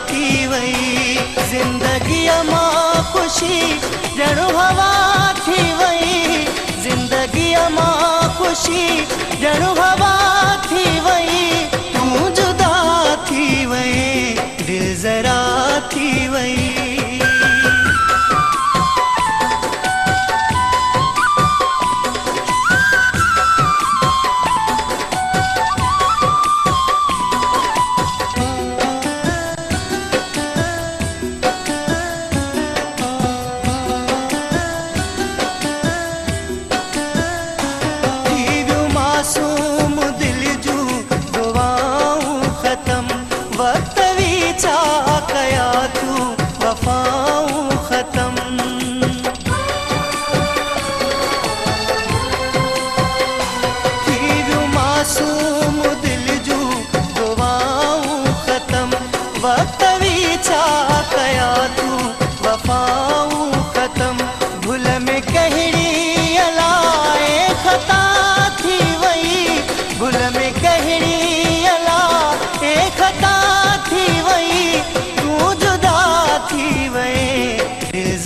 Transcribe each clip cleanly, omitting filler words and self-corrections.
थी वई जिंदगी मां खुशी ॼण हवा थी वई जिंदगी मां खुशी ॼण हवा थी वई तूं जुदा थी वई दिल जरा थी वई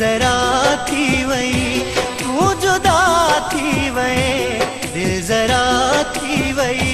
जरा थी वई तू जुदा थी वई दिल जरा थी वई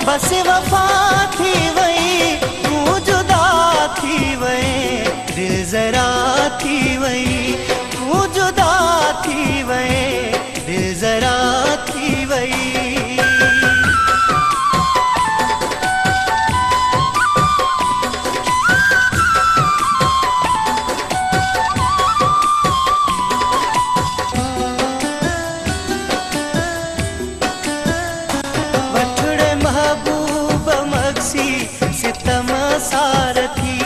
बस वफा थी वई तू जुदा थी वई दिल जरा थी वई तू जुदा थी वई दिल जरा थी वई सितम सारथी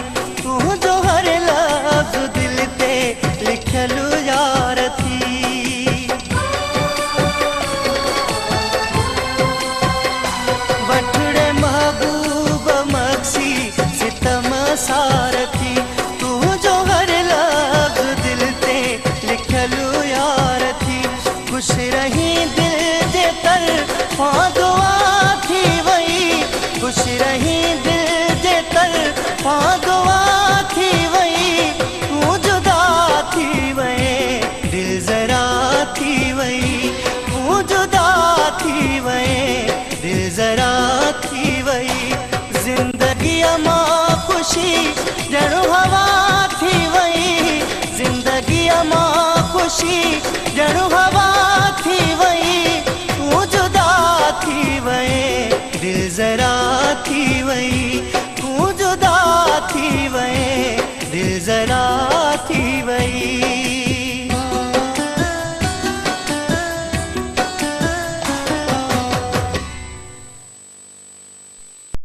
तू जो हर लफ्ज़ दिल ते लिखल यार थी बठड़े महबूब मक्सी सितम सारथी तू जो हर लफ्ज़ दिल ते लिखल यार थी खुश रही दिल जे तरफ़ां दुआ थी वई खुश रही दुआ थी वई तू जुदा थी वई दिल जरा थी वई तू जुदा थी वई दिल जरा थी वई जिंदगी मां खुशी ॼण हवा थी वई जिंदगी मां खुशी ॼण हवा थी वई तू जुदा थी वई दिल जरा थी वई तू जुदा थी वई दिल जरा थी